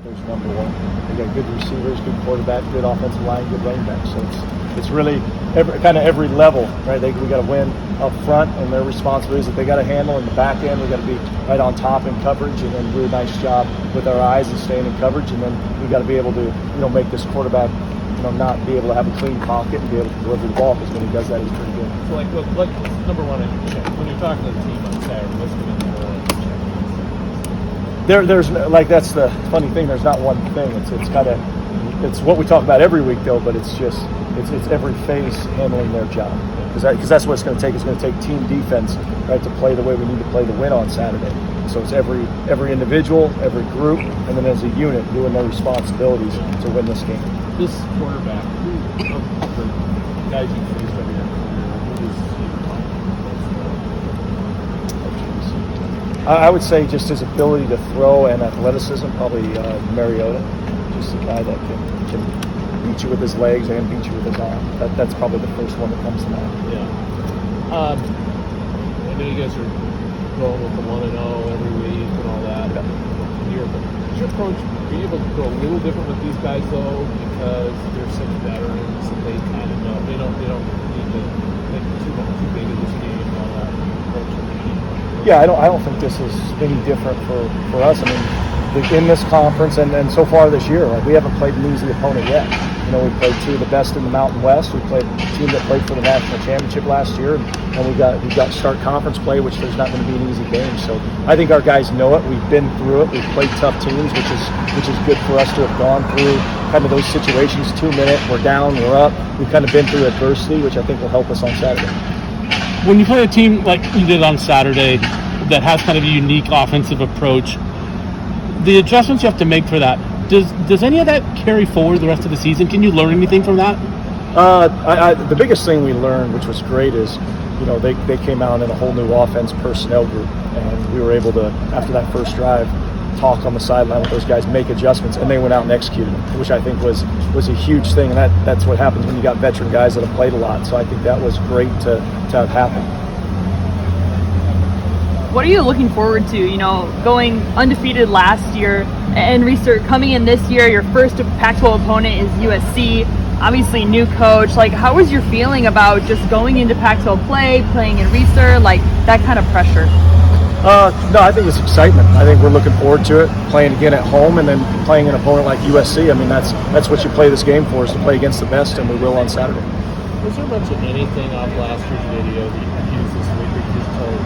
There's number one. They got good receivers, good quarterback, good offensive line, good running back. So it's really every level, right? We got to win up front, and their responsibilities that they got to handle in the back end. We got to be right on top in coverage, and then do a nice job with our eyes and staying in coverage. And then we got to be able to, make this quarterback, not be able to have a clean pocket and be able to deliver the ball, because when he does that, he's pretty good. So, what's number one in your check? When you're talking to the team on Saturday, what's going to be number one in your check? There's that's the funny thing. There's not one thing. It's what we talk about every week, though. But it's every face handling their job, because that's what it's going to take. It's going to take team defense, right, to play the way we need to play to win on Saturday. So it's every individual, every group, and then as a unit doing their responsibilities to win this game. This quarterback, who of the guys you faced over your career, who is I would say just his ability to throw and athleticism, probably Mariota, just a guy that can beat you with his legs and beat you with his arm. That's probably the first one that comes to mind. Yeah. I know you guys are going with the 1-0 every week and all that. Yeah. Is your approach be able to go a little different with these guys though, because they're such veterans and they kind of know they don't need to think too big of this game and all that approach to the game? Yeah, I don't think this is any different for us. I mean, in this conference and so far this year, we haven't played an easy opponent yet. We played two of the best in the Mountain West. We played a team that played for the national championship last year, and we got start conference play, which there's not going to be an easy game. So I think our guys know it. We've been through it. We've played tough teams, which is good for us to have gone through kind of those situations. 2 minute, we're down, we're up. We've kind of been through adversity, which I think will help us on Saturday. When you play a team like you did on Saturday that has kind of a unique offensive approach, the adjustments you have to make for that, does any of that carry forward the rest of the season? Can you learn anything from that? The biggest thing we learned, which was great, is they came out in a whole new offense personnel group, and we were able to, after that first drive, talk on the sideline with those guys, make adjustments, and they went out and executed them, which I think was a huge thing, and that's what happens when you got veteran guys that have played a lot. So I think that was great to have happen. What are you looking forward to? Going undefeated last year and coming in this year, your first Pac-12 opponent is USC. Obviously, new coach. How was your feeling about just going into Pac-12 play, playing in Reser, that kind of pressure? No, I think it's excitement. I think we're looking forward to it, playing again at home, and then playing an opponent like USC. I mean, that's what you play this game for, is to play against the best, and we will on Saturday. Was there much of anything off last year's video that you could use this week, or you just told?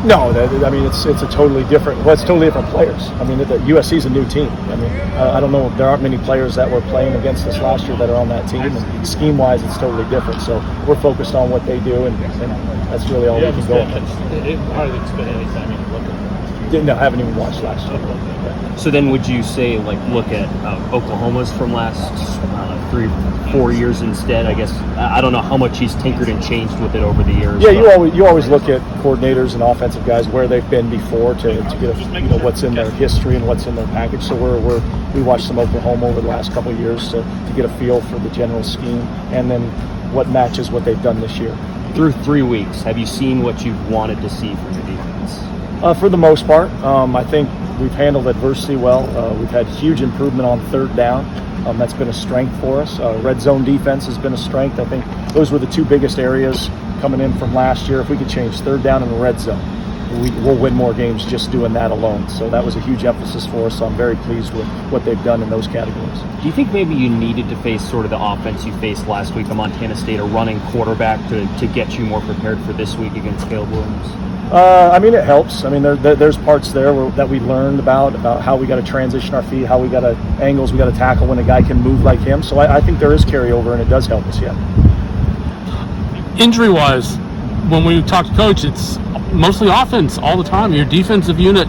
No, I mean it's a totally different. Well, it's totally different players. I mean, USC is a new team. I mean, I don't know. There aren't many players that were playing against us last year that are on that team. And scheme-wise, it's totally different. So we're focused on what they do, and that's really all we can go. It hardly spent any time even looking at last year. No, I haven't even watched last year. So then, would you say look at Oklahoma's from last 3-4 years instead? I guess I don't know how much he's tinkered and changed with it over the years. Yeah, you always look at coordinators and offensive guys where they've been before to get what's in their history and what's in their package. So we watched some Oklahoma over the last couple of years to get a feel for the general scheme, and then what matches what they've done this year. Through 3 weeks, have you seen what you've wanted to see from your defense? For the most part, I think we've handled adversity well. We've had huge improvement on third down. That's been a strength for us. Red zone defense has been a strength. I think those were the two biggest areas coming in from last year. If we could change third down in the red zone, we'll win more games just doing that alone. So that was a huge emphasis for us. So I'm very pleased with what they've done in those categories. Do you think maybe you needed to face sort of the offense you faced last week at Montana State, a running quarterback, to get you more prepared for this week against Caleb Williams? I mean, it helps. I mean, there's parts there that we learned about how we got to transition our feet, how we got to angles we got to tackle when a guy can move like him. So I think there is carryover, and it does help us. Yeah. Injury-wise, when we talk to coach, it's mostly offense all the time. Your defensive unit,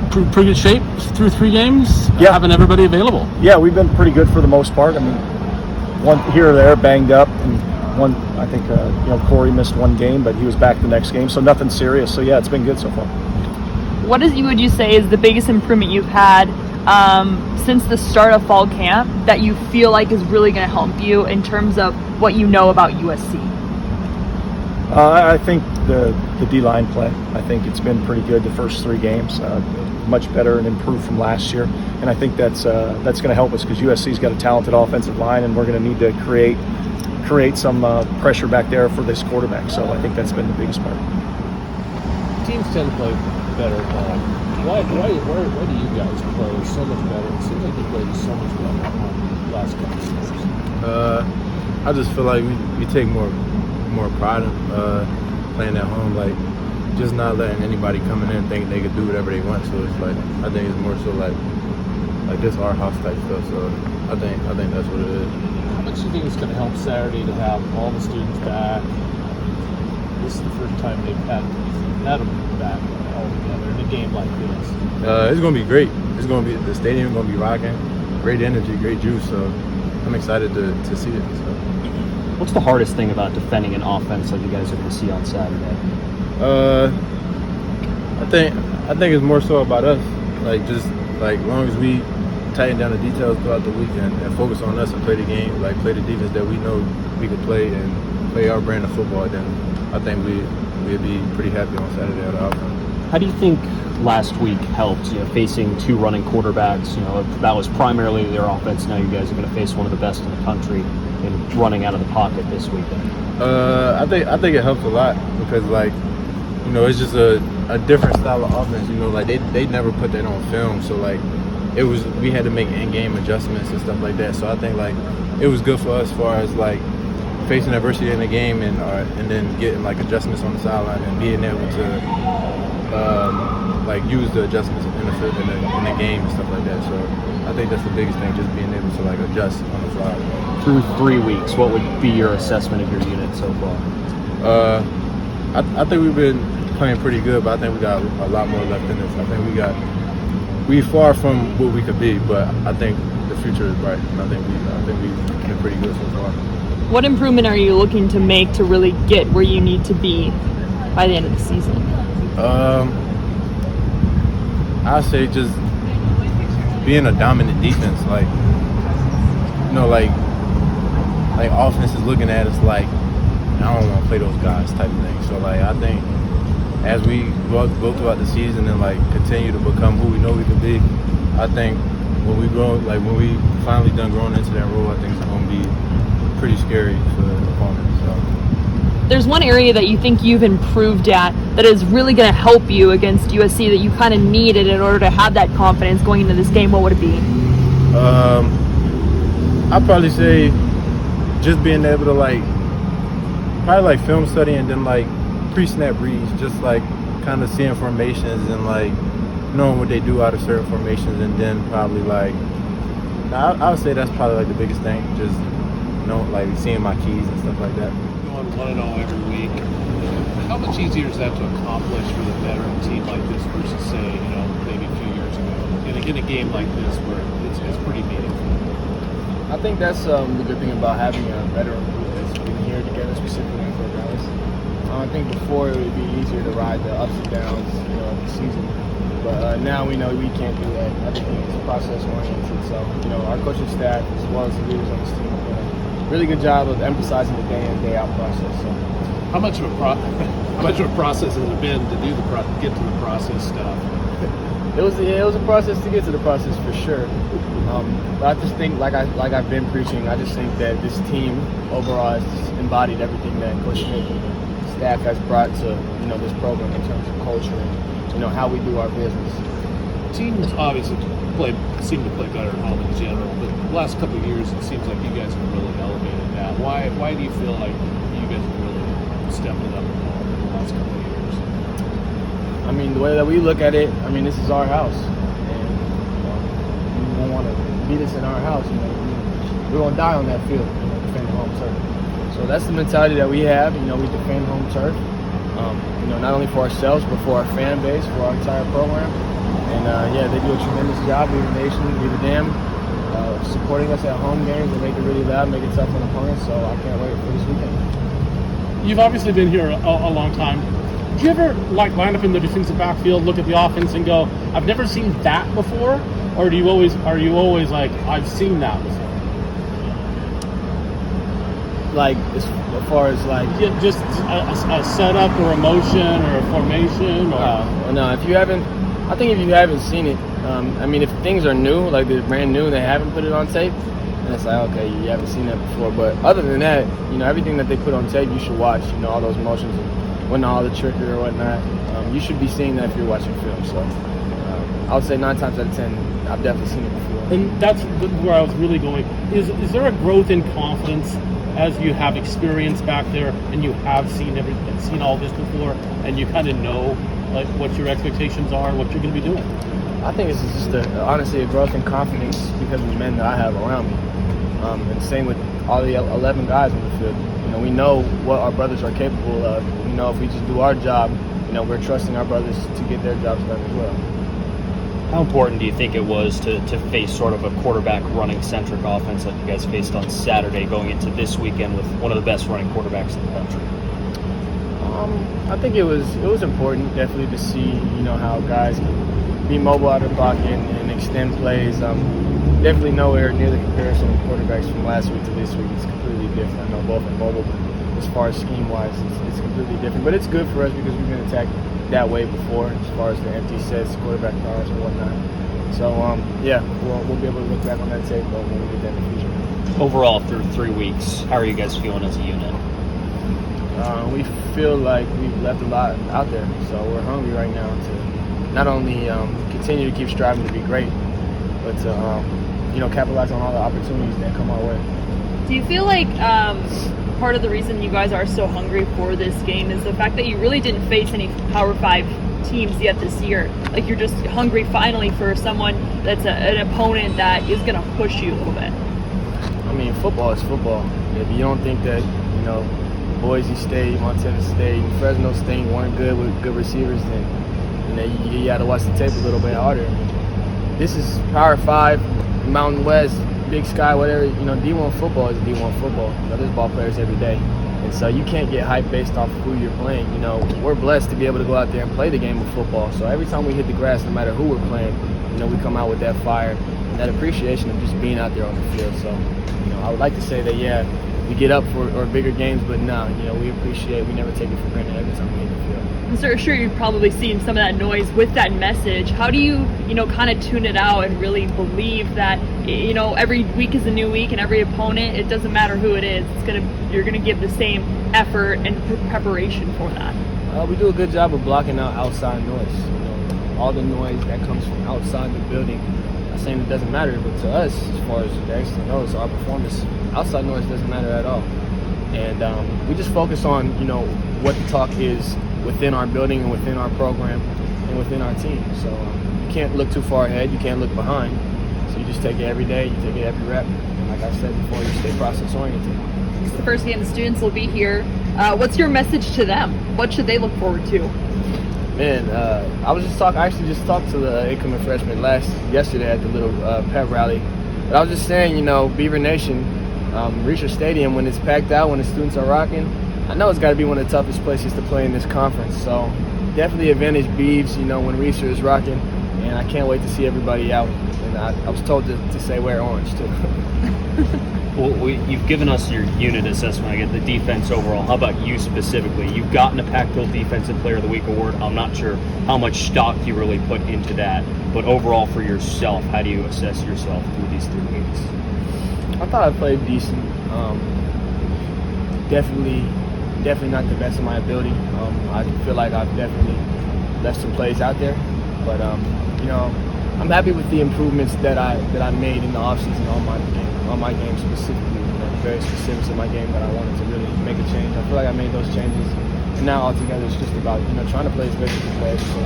pretty good shape through 3 games. Yeah. Having everybody available. Yeah, we've been pretty good for the most part. I mean, one here or there banged up, and one, I think, Corey missed 1 game, but he was back the next game, so nothing serious. So yeah, it's been good so far. What would you say is the biggest improvement you've had since the start of fall camp that you feel like is really going to help you in terms of what you know about USC? I think the D-line play. I think it's been pretty good the first 3 games, much better and improved from last year. And I think that's going to help us because USC's got a talented offensive line, and we're going to need to create some pressure back there for this quarterback. So I think that's been the biggest part. Teams tend to play better. Why do you guys play so much better? It seems like you played so much better the last couple of years. I just feel like we take more pride in playing at home, like just not letting anybody come in and think they could do whatever they want. So it's like I think it's more so like this our house type stuff. So I think that's what it is. How much do you think it's going to help Saturday to have all the students back? This is the first time they've had them back all together in a game like this. It's going to be great. The stadium going to be rocking. Great energy, great juice. So I'm excited to see it. So. What's the hardest thing about defending an offense like you guys are going to see on Saturday? I think it's more so about us. Like just like as long as we tighten down the details throughout the week and focus on us and play the game, like play the defense that we know we can play and play our brand of football, then I think we'll be pretty happy on Saturday at the offense. How do you think last week helped, facing 2 running quarterbacks? That was primarily their offense. Now you guys are going to face one of the best in the country in running out of the pocket this weekend. I think it helps a lot because it's just a different style of offense. Like they never put that on film, so we had to make in-game adjustments and stuff like that. So I think it was good for us as far as facing adversity in the game and then getting adjustments on the sideline and being able to use the adjustments in the game and stuff like that. So I think that's the biggest thing, just being able to adjust on the fly. Through 3 weeks, what would be your assessment of your unit so far? I think we've been playing pretty good, but I think we got a lot more left in us. I think we're far from what we could be, but I think the future is bright. I think we've been pretty good so far. What improvement are you looking to make to really get where you need to be by the end of the season? I'd say just being a dominant defense. Offense is looking at us I don't want to play those guys type of thing. So I think as we go throughout the season and continue to become who we know we can be, I think when we grow, when we finally done growing into that role, I think it's going to be pretty scary for the opponent. So. There's one area that you think you've improved at that is really going to help you against USC that you kind of needed in order to have that confidence going into this game. What would it be? I'd probably say just being able to probably film study and then pre-snap reads, just kind of seeing formations and knowing what they do out of certain formations, and then probably I would say that's probably the biggest thing, just seeing my keys and stuff like that. Going 1-0 every week. How much easier is that to accomplish with a veteran team like this versus say maybe a few years ago in a game like this where it's pretty meaningful? I think that's the good thing about having a veteran group that's been here together specifically for Dallas. I think before it would be easier to ride the ups and downs, of the season. But now we know we can't do that. Everything is process oriented. So, our coaching staff as well as the leaders on this team have done a really good job of emphasizing the day in, day out process. So, how much of a process has it been to do get to the process stuff? It was a process to get to the process for sure. But I just think, like I've been preaching, I just think that this team overall has just embodied everything that Coach Schmidt and the staff has brought to this program in terms of culture and how we do our business. Teams obviously seem to play better at home in general, but the last couple of years it seems like you guys have really elevated that. Why do you feel like you guys have really stepped it up at home in the last couple of years? I mean, the way that we look at it, this is our house, and we don't want to beat us in our house. We're gonna die on that field, defending home turf. So that's the mentality that we have. We defend home turf. Not only for ourselves, but for our fan base, for our entire program. And they do a tremendous job. Beaver Nation, Beaver Dam, supporting us at home games and make it really loud, make it tough on opponents. So I can't wait for this weekend. You've obviously been here a long time. Do you ever line up in the defensive backfield, look at the offense, and go, "I've never seen that before," or are you always like, "I've seen that before"? like as far as like. Yeah, just a setup or a motion or a formation? Or No, if you haven't, I think if you haven't seen it, I mean, if things are new, like they're brand new, and they haven't put it on tape, and it's like, okay, you haven't seen that before. But other than that, everything that they put on tape, you should watch. All those motions, and whatnot, all the trickery or whatnot. You should be seeing that if you're watching film. So I would say 9 times out of 10, I've definitely seen it before. And that's where I was really going. Is there a growth in confidence as you have experience back there and you have seen all this before, and you kind of know like what your expectations are and what you're going to be doing? I think this is just honestly a growth in confidence because of the men that I have around me. And same with all the 11 guys on the field. We know what our brothers are capable of. We know if we just do our job, we're trusting our brothers to get their jobs done as well. How important do you think it was to face sort of a quarterback running-centric offense like you guys faced on Saturday going into this weekend with one of the best running quarterbacks in the country? I think it was important definitely to see, how guys can be mobile out of the pocket and extend plays. Definitely nowhere near the comparison of quarterbacks from last week to this week. It's completely different. I know both are mobile, but as far as scheme-wise, it's completely different. But it's good for us because we've been attacked that way before as far as the empty sets, quarterback powers, and whatnot. So, we'll be able to look back on that tape when we get that in the future. Overall, through 3 weeks, how are you guys feeling as a unit? We feel like we've left a lot out there, so we're hungry right now to not only continue to keep striving to be great, but to capitalize on all the opportunities that come our way. Do you feel like part of the reason you guys are so hungry for this game is the fact that you really didn't face any Power 5 teams yet this year? Like you're just hungry finally for someone that's an opponent that is going to push you a little bit. I mean, football is football. If you don't think that, Boise State, Montana State, Fresno State weren't good with good receivers, then you got to watch the tape a little bit harder. This is Power 5, Mountain West, Big Sky, whatever. D1 football is D1 football. There's ball players every day, and so you can't get hyped based off of who you're playing. We're blessed to be able to go out there and play the game of football. So every time we hit the grass, no matter who we're playing, we come out with that fire and that appreciation of just being out there on the field. So, I would like to say that we get up for bigger games, but we appreciate. We never take it for granted every time we hit the field. I'm sure you've probably seen some of that noise with that message. How do you, kind of tune it out and really believe that, every week is a new week and every opponent, it doesn't matter who it is, you're gonna give the same effort and preparation for that? We do a good job of blocking out outside noise. All the noise that comes from outside the building. I'm not saying it doesn't matter, but to us, as far as the extra noise, our performance, outside noise doesn't matter at all. And we just focus on, what the talk is within our building and within our program and within our team. So you can't look too far ahead, you can't look behind. So you just take it every day, you take it every rep. And like I said before, you stay process oriented. It's the first game the students will be here. What's your message to them? What should they look forward to? Man, I actually just talked to the incoming freshmen yesterday at the little pep rally. But I was just saying, Beaver Nation, Reacher Stadium, when it's packed out, when the students are rocking, I know it's got to be one of the toughest places to play in this conference. So definitely advantage Beavs, when Reacher is rocking, and I can't wait to see everybody out. And I was told to say wear orange too. Well, you've given us your unit assessment. I get the defense overall. How about you specifically? You've gotten a Pac-12 Defensive Player of the Week award. I'm not sure how much stock you really put into that, but overall for yourself, how do you assess yourself through these 3 weeks? I thought I played decent. Definitely not the best of my ability. I feel like I've definitely left some plays out there, but I'm happy with the improvements that I made in the offseason on my game specifically. Very specifics in my game that I wanted to really make a change. I feel like I made those changes, and now altogether it's just about trying to play as good as you can play. So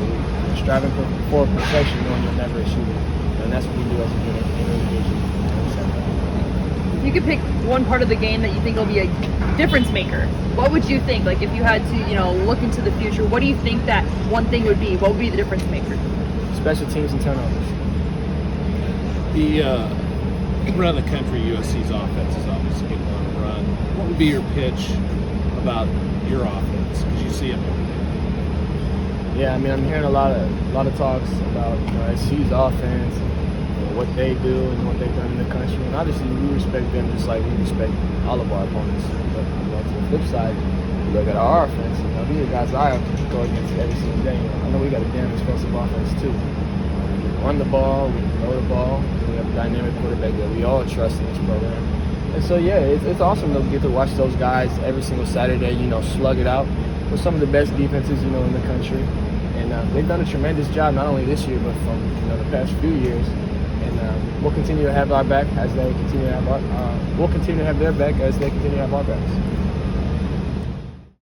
striving for perfection, knowing you'll never achieve it, and that's what we do as a unit. If you could pick one part of the game that you think will be a difference maker, what would you think? Like if you had to, look into the future, what do you think that one thing would be? What would be the difference maker? Special teams and turnovers. Around the country, USC's offense is obviously getting on a run. What would be your pitch about your offense? Because you see it every day. Yeah, I mean, I'm hearing a lot of talks about SC's offense, what they do and what they've done in the country. And obviously, we respect them just like we respect all of our opponents. But to the flip side, you look at our offense. These are guys I go against every single day. I know we got a damn explosive offense too. We can run the ball, we can throw the ball. We have a dynamic quarterback that we all trust in this program. And so yeah, it's awesome to get to watch those guys every single Saturday. Slug it out with some of the best defenses in the country. And they've done a tremendous job, not only this year, but from the past few years. And we'll continue to have our back as they continue to have we'll continue to have their back as they continue to have our backs.